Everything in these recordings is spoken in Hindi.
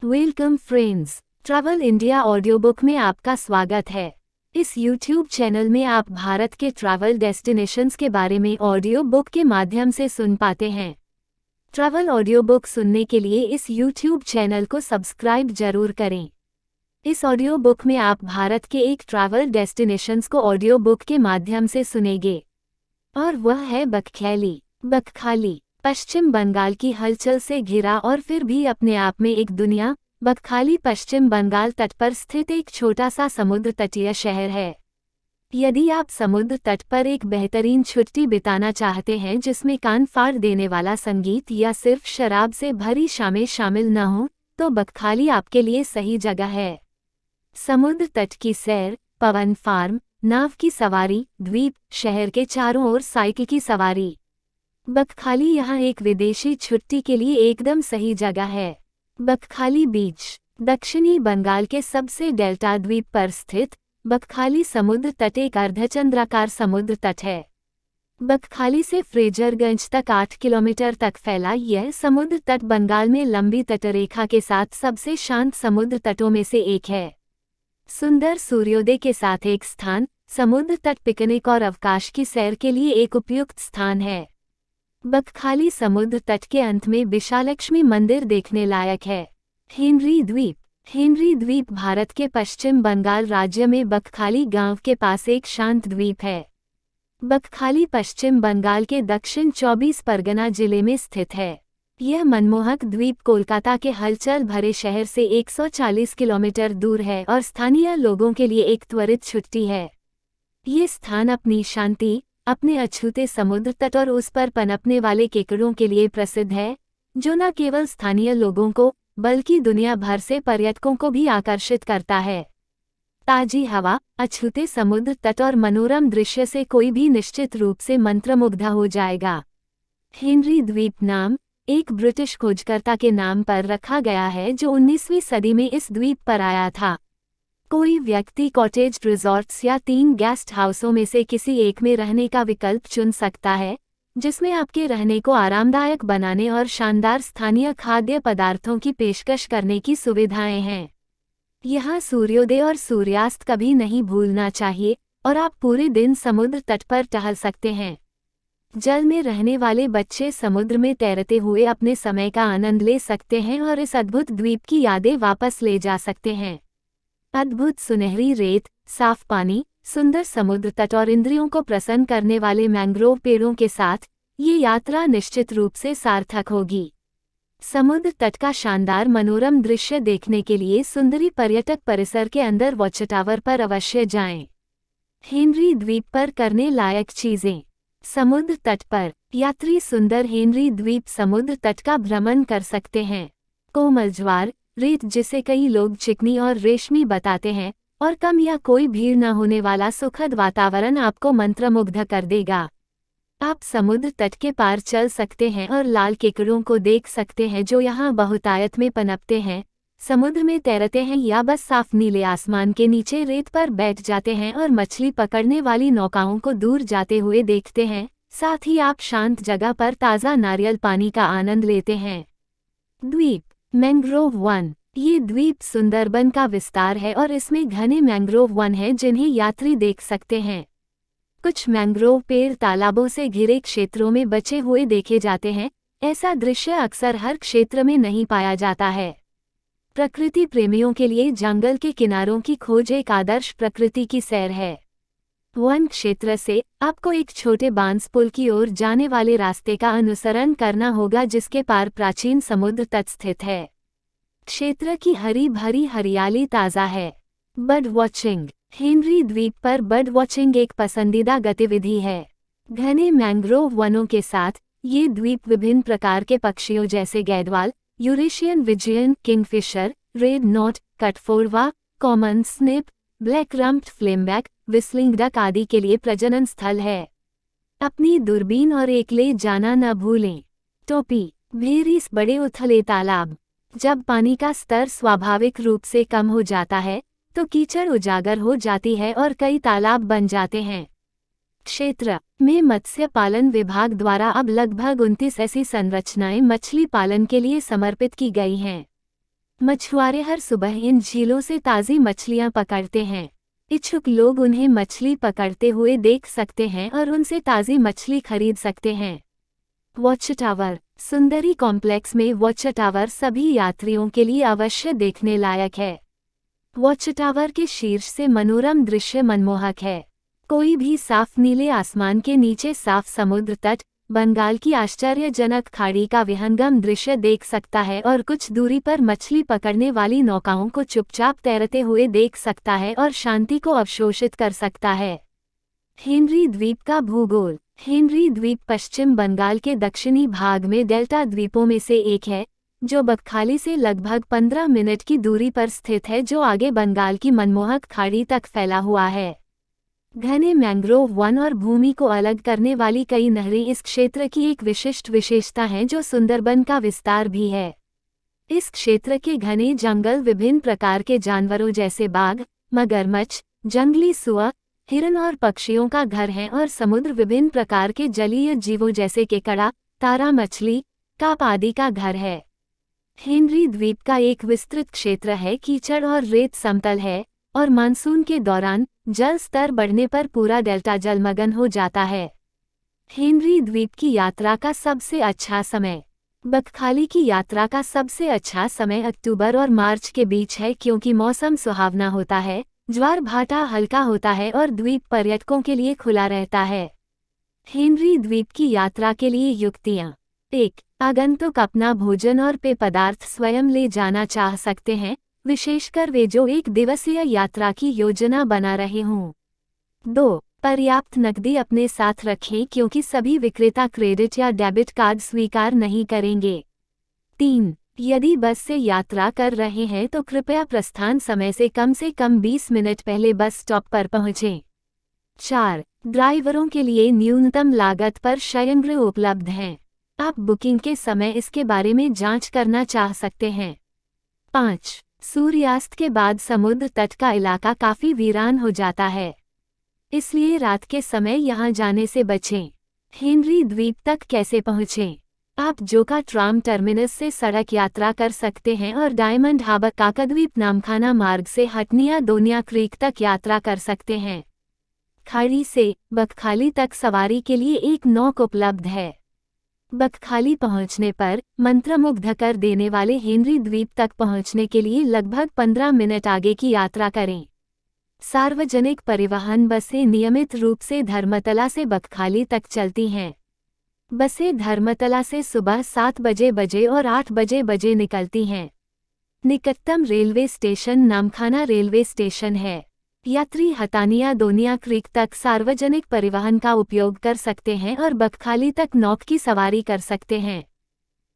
Welcome friends, travel India audio book में आपका स्वागत है। इस यूट्यूब चैनल में आप भारत के ट्रैवल डेस्टिनेशंस के बारे में ऑडियो बुक के माध्यम से सुन पाते हैं। ट्रैवल ऑडियो बुक सुनने के लिए इस यूट्यूब चैनल को सब्सक्राइब जरूर करें। इस ऑडियो बुक में आप भारत के एक ट्रैवल डेस्टिनेशंस को ऑडियो बुक के माध्यम से सुनेंगे और वह है बकखैली। बकखाली पश्चिम बंगाल की हलचल से घिरा और फिर भी अपने आप में एक दुनिया। बकखाली पश्चिम बंगाल तट पर स्थित एक छोटा सा समुद्र तटीय शहर है। यदि आप समुद्र तट पर एक बेहतरीन छुट्टी बिताना चाहते हैं जिसमें कान फाड़ देने वाला संगीत या सिर्फ शराब से भरी शामें शामिल न हो, तो बकखाली आपके लिए सही जगह है। समुद्र तट की सैर, पवन फार्म, नाव की सवारी, द्वीप, शहर के चारों ओर साइकिल की सवारी। बकखाली यहाँ एक विदेशी छुट्टी के लिए एकदम सही जगह है। बकखाली बीच दक्षिणी बंगाल के सबसे डेल्टा द्वीप पर स्थित बकखाली समुद्र तट एक अर्धचंद्राकार समुद्र तट है। बकखाली से फ्रेजरगंज तक 8 किलोमीटर तक फैला यह समुद्र तट बंगाल में लंबी तटरेखा के साथ सबसे शांत समुद्र तटों में से एक है। सुंदर सूर्योदय के साथ एक स्थान, समुद्र तट पिकनिक और अवकाश की सैर के लिए एक उपयुक्त स्थान है। बकखाली समुद्र तट के अंत में विशालक्ष्मी मंदिर देखने लायक है। हेनरी द्वीप हेनरी द्वीप भारत के पश्चिम बंगाल राज्य में बकखाली गांव के पास एक शांत द्वीप है। बकखाली पश्चिम बंगाल के दक्षिण 24 परगना जिले में स्थित है। यह मनमोहक द्वीप कोलकाता के हलचल भरे शहर से 140 किलोमीटर दूर है और स्थानीय लोगों के लिए एक त्वरित छुट्टी है। ये स्थान अपनी शांति, अपने अछूते समुद्र तट और उस पर पनपने वाले केकड़ों के लिए प्रसिद्ध है, जो न केवल स्थानीय लोगों को बल्कि दुनिया भर से पर्यटकों को भी आकर्षित करता है। ताजी हवा, अछूते समुद्र तट और मनोरम दृश्य से कोई भी निश्चित रूप से मंत्रमुग्ध हो जाएगा। हेनरी द्वीप नाम एक ब्रिटिश खोजकर्ता के नाम पर रखा गया है जो 19वीं सदी में इस द्वीप पर आया था। कोई व्यक्ति कॉटेज रिजॉर्ट्स या 3 गेस्ट हाउसों में से किसी एक में रहने का विकल्प चुन सकता है, जिसमें आपके रहने को आरामदायक बनाने और शानदार स्थानीय खाद्य पदार्थों की पेशकश करने की सुविधाएं हैं। यहाँ सूर्योदय और सूर्यास्त कभी नहीं भूलना चाहिए और आप पूरे दिन समुद्र तट पर टहल सकते हैं। जल में रहने वाले बच्चे समुद्र में तैरते हुए अपने समय का आनंद ले सकते हैं और इस अद्भुत द्वीप की यादें वापस ले जा सकते हैं। अद्भुत सुनहरी रेत, साफ पानी, सुंदर समुद्र तट और इंद्रियों को प्रसन्न करने वाले मैंग्रोव पेड़ों के साथ ये यात्रा निश्चित रूप से सार्थक होगी। समुद्र तट का शानदार मनोरम दृश्य देखने के लिए सुंदरी पर्यटक परिसर के अंदर वॉच टावर पर अवश्य जाएं। हेनरी द्वीप पर करने लायक चीजें। समुद्र तट पर यात्री सुंदर हेनरी द्वीप समुद्र तट का भ्रमण कर सकते हैं। कोमल ज्वार रेत, जिसे कई लोग चिकनी और रेशमी बताते हैं, और कम या कोई भीड़ न होने वाला सुखद वातावरण आपको मंत्रमुग्ध कर देगा। आप समुद्र तट के पार चल सकते हैं और लाल केकड़ों को देख सकते हैं जो यहाँ बहुतायत में पनपते हैं, समुद्र में तैरते हैं या बस साफ नीले आसमान के नीचे रेत पर बैठ जाते हैं और मछली पकड़ने वाली नौकाओं को दूर जाते हुए देखते हैं। साथ ही आप शांत जगह पर ताज़ा नारियल पानी का आनंद लेते हैं। द्वीप मैंग्रोव वन ये द्वीप सुंदरबन का विस्तार है और इसमें घने मैंग्रोव वन हैं जिन्हें यात्री देख सकते हैं। कुछ मैंग्रोव पेड़ तालाबों से घिरे क्षेत्रों में बचे हुए देखे जाते हैं। ऐसा दृश्य अक्सर हर क्षेत्र में नहीं पाया जाता है। प्रकृति प्रेमियों के लिए जंगल के किनारों की खोज एक आदर्श प्रकृति की सैर है। वन क्षेत्र से आपको एक छोटे बांस पुल की ओर जाने वाले रास्ते का अनुसरण करना होगा जिसके पार प्राचीन समुद्र तट स्थित है। क्षेत्र की हरी भरी हरियाली ताज़ा है। बर्ड वॉचिंग हेनरी द्वीप पर बर्ड वॉचिंग एक पसंदीदा गतिविधि है। घने मैंग्रोव वनों के साथ ये द्वीप विभिन्न प्रकार के पक्षियों जैसे gadwall, Eurasian wigeon, kingfisher, red knot, कटफोरवा, common snipe, black rumped flameback, whistling duck आदि के लिए प्रजनन स्थल है। अपनी दूरबीन और एक ले जाना न भूलें। टोपी भेरीस बड़े उथले तालाब। जब पानी का स्तर स्वाभाविक रूप से कम हो जाता है तो कीचड़ उजागर हो जाती है और कई तालाब बन जाते हैं। क्षेत्र में मत्स्य पालन विभाग द्वारा अब लगभग 29 ऐसी संरचनाएं मछली पालन के लिए समर्पित की गई हैं। मछुआरे हर सुबह इन झीलों से ताज़ी मछलियां पकड़ते हैं। इच्छुक लोग उन्हें मछली पकड़ते हुए देख सकते हैं और उनसे ताज़ी मछली खरीद सकते हैं। Watch tower. सुंदरी कॉम्प्लेक्स में वॉच टावर सभी यात्रियों के लिए अवश्य देखने लायक है। वॉच टावर के शीर्ष से मनोरम दृश्य मनमोहक है। कोई भी साफ नीले आसमान के नीचे साफ समुद्र तट, बंगाल की आश्चर्यजनक खाड़ी का विहंगम दृश्य देख सकता है और कुछ दूरी पर मछली पकड़ने वाली नौकाओं को चुपचाप तैरते हुए देख सकता है और शांति को अवशोषित कर सकता है। हेनरी द्वीप का भूगोल। हेनरी द्वीप पश्चिम बंगाल के दक्षिणी भाग में डेल्टा द्वीपों में से एक है, जो बकखाली से लगभग 15 मिनट की दूरी पर स्थित है, जो आगे बंगाल की मनमोहक खाड़ी तक फैला हुआ है। घने मैंग्रोव वन और भूमि को अलग करने वाली कई नहरें इस क्षेत्र की एक विशिष्ट विशेषता हैं, जो सुंदरबन का विस्तार भी है। इस क्षेत्र के घने जंगल विभिन्न प्रकार के जानवरों जैसे बाघ, मगरमच्छ, जंगली सुअर, हिरन और पक्षियों का घर है और समुद्र विभिन्न प्रकार के जलीय जीवों जैसे केकड़ा, तारा मछली, कार्प आदि का घर है। हेनरी द्वीप का एक विस्तृत क्षेत्र है, कीचड़ और रेत समतल है और मानसून के दौरान जल स्तर बढ़ने पर पूरा डेल्टा जलमग्न हो जाता है। हेनरी द्वीप की यात्रा का सबसे अच्छा समय। बकखाली की यात्रा का सबसे अच्छा समय अक्टूबर और मार्च के बीच है, क्योंकि मौसम सुहावना होता है, ज्वार भाटा हल्का होता है और द्वीप पर्यटकों के लिए खुला रहता है। हेनरी द्वीप की यात्रा के लिए युक्तियाँ। 1. आगंतुक अपना भोजन और पेय पदार्थ स्वयं ले जाना चाह सकते हैं, विशेषकर वे जो एक दिवसीय यात्रा की योजना बना रहे हों। 2. पर्याप्त नकदी अपने साथ रखें, क्योंकि सभी विक्रेता क्रेडिट या डेबिट कार्ड स्वीकार नहीं करेंगे। 3. यदि बस से यात्रा कर रहे हैं तो कृपया प्रस्थान समय से कम 20 मिनट पहले बस स्टॉप पर पहुंचें। 4. ड्राइवरों के लिए न्यूनतम लागत पर शयनगृह उपलब्ध हैं। आप बुकिंग के समय इसके बारे में जांच करना चाह सकते हैं। 5. सूर्यास्त के बाद समुद्र तट का इलाका काफ़ी वीरान हो जाता है, इसलिए रात के समय यहां जाने से बचें। हेनरी द्वीप तक कैसे पहुंचें? आप जोका ट्राम टर्मिनस से सड़क यात्रा कर सकते हैं और डायमंड हार्बर काकाद्वीप नामखाना मार्ग से हटनिया दोनिया क्रीक तक यात्रा कर सकते हैं। खाड़ी से बकखाली तक सवारी के लिए एक नौक उपलब्ध है। बकखाली पहुंचने पर मंत्रमुग्ध कर देने वाले हेनरी द्वीप तक पहुंचने के लिए लगभग 15 मिनट आगे की यात्रा करें। सार्वजनिक परिवहन बसें नियमित रूप से धर्मतला से बकखाली तक चलती हैं। बसें धर्मतला से सुबह 7 बजे और 8 बजे निकलती हैं। निकटतम railway station Namkhana railway station है। यात्री हतानिया दोनिया क्रीक तक सार्वजनिक परिवहन का उपयोग कर सकते हैं और बकखाली तक नौक की सवारी कर सकते हैं।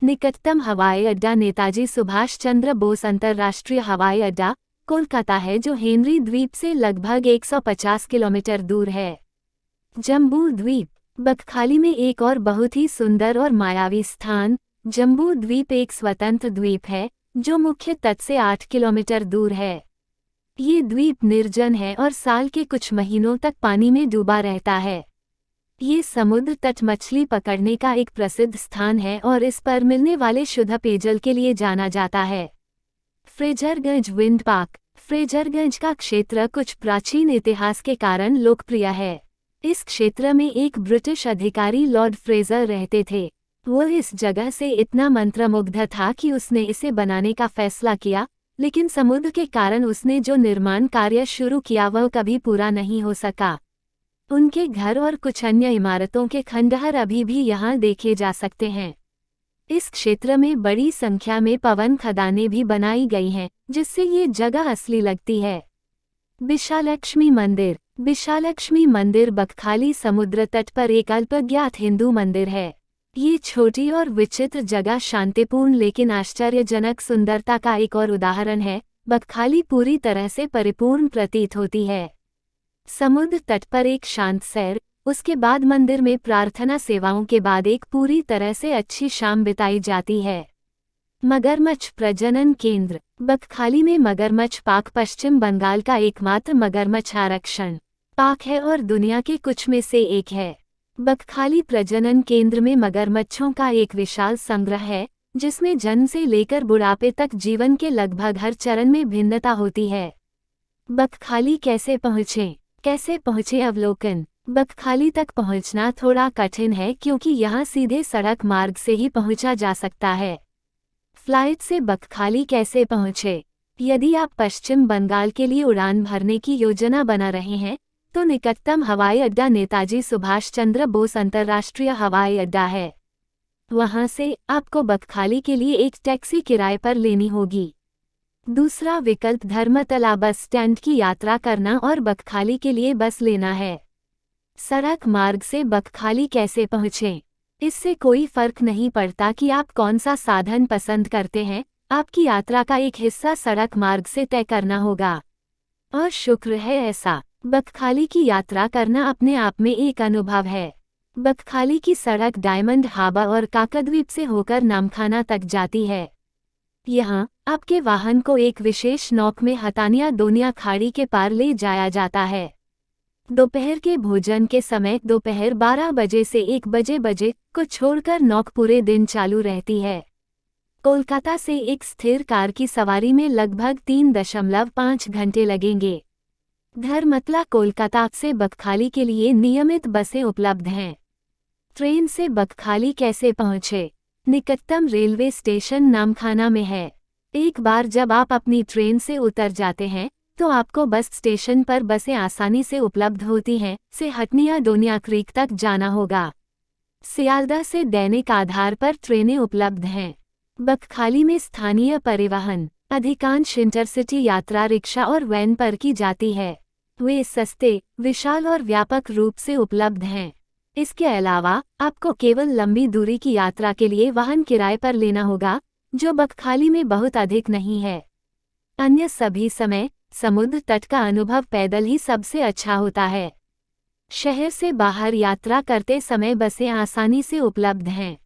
निकटतम हवाई अड्डा नेताजी सुभाष चंद्र बोस अंतर्राष्ट्रीय हवाई अड्डा, कोलकाता है, जो हेनरी द्वीप से लगभग 150 किलोमीटर दूर है। जम्बू द्वीप। बकखाली में एक और बहुत ही सुंदर और मायावी स्थान, जम्बू द्वीप एक स्वतंत्र द्वीप है, जो मुख्य तट से 8 किलोमीटर दूर है। ये द्वीप निर्जन है और साल के कुछ महीनों तक पानी में डूबा रहता है। ये समुद्र तट मछली पकड़ने का एक प्रसिद्ध स्थान है और इस पर मिलने वाले शुद्ध पेयजल के लिए जाना जाता है। फ्रेजरगंज विंड पार्क। फ्रेजरगंज का क्षेत्र कुछ प्राचीन इतिहास के कारण लोकप्रिय है। इस क्षेत्र में एक ब्रिटिश अधिकारी लॉर्ड फ्रेजर रहते थे। वो इस जगह से इतना मंत्रमुग्ध था कि उसने इसे बनाने का फैसला किया, लेकिन समुद्र के कारण उसने जो निर्माण कार्य शुरू किया वह कभी पूरा नहीं हो सका। उनके घर और कुछ अन्य इमारतों के खंडहर अभी भी यहाँ देखे जा सकते हैं। इस क्षेत्र में बड़ी संख्या में पवन खदानें भी बनाई गई हैं, जिससे ये जगह असली लगती है। विशालक्ष्मी मंदिर। विशालक्ष्मी मंदिर बकखाली समुद्र तट पर एक अल्पज्ञात हिंदू मंदिर है। ये छोटी और विचित्र जगह शांतिपूर्ण लेकिन आश्चर्यजनक सुंदरता का एक और उदाहरण है। बकखाली पूरी तरह से परिपूर्ण प्रतीत होती है। समुद्र तट पर एक शांत सैर, उसके बाद मंदिर में प्रार्थना सेवाओं के बाद एक पूरी तरह से अच्छी शाम बिताई जाती है। मगरमच्छ प्रजनन केंद्र। बकखाली में मगरमच्छ पार्क पश्चिम बंगाल का एकमात्र मगरमच्छ आरक्षण पार्क है और दुनिया के कुछ में से एक है। बकखाली प्रजनन केंद्र में मगरमच्छों का एक विशाल संग्रह है, जिसमें जन्म से लेकर बुढ़ापे तक जीवन के लगभग हर चरण में भिन्नता होती है। बकखाली कैसे पहुँचें? अवलोकन। बकखाली तक पहुंचना थोड़ा कठिन है क्योंकि यहाँ सीधे सड़क मार्ग से ही पहुंचा जा सकता है। फ्लाइट से बकखाली कैसे पहुँचे? यदि आप पश्चिम बंगाल के लिए उड़ान भरने की योजना बना रहे हैं तो निकटतम हवाई अड्डा नेताजी सुभाष चंद्र बोस अंतर्राष्ट्रीय हवाई अड्डा है। वहां से आपको बकखाली के लिए एक टैक्सी किराए पर लेनी होगी। दूसरा विकल्प धर्मतला बस स्टैंड की यात्रा करना और बकखाली के लिए बस लेना है। सड़क मार्ग से बकखाली कैसे पहुँचें? इससे कोई फर्क नहीं पड़ता कि आप कौन सा साधन पसंद करते हैं, आपकी यात्रा का एक हिस्सा सड़क मार्ग से तय करना होगा। और शुक्र है ऐसा। बकखाली की यात्रा करना अपने आप में एक अनुभव है। बकखाली की सड़क डायमंड हार्बर और काकद्वीप से होकर नामखाना तक जाती है। यहाँ आपके वाहन को एक विशेष नौक में हतानिया दोनिया खाड़ी के पार ले जाया जाता है। दोपहर के भोजन के समय दोपहर 12 बजे से 1 बजे को छोड़कर नौक पूरे दिन चालू रहती है। कोलकाता से एक स्थिर कार की सवारी में लगभग 3.5 घंटे लगेंगे। धर्मतला कोलकाता से बकखाली के लिए नियमित बसें उपलब्ध हैं। ट्रेन से बकखाली कैसे पहुँचे? निकटतम रेलवे स्टेशन नामखाना में है। एक बार जब आप अपनी ट्रेन से उतर जाते हैं तो आपको बस स्टेशन पर बसें आसानी से उपलब्ध होती हैं। से हटनिया डोनिया क्रीक तक जाना होगा। सियालदह से दैनिक आधार पर ट्रेनें उपलब्ध हैं। बकखाली में स्थानीय परिवहन अधिकांश इंटरसिटी यात्रा रिक्शा और वैन पर की जाती है। वे सस्ते, विशाल और व्यापक रूप से उपलब्ध हैं। इसके अलावा आपको केवल लंबी दूरी की यात्रा के लिए वाहन किराए पर लेना होगा, जो बकखाली में बहुत अधिक नहीं है। अन्य सभी समय समुद्र तट का अनुभव पैदल ही सबसे अच्छा होता है। शहर से बाहर यात्रा करते समय बसें आसानी से उपलब्ध हैं।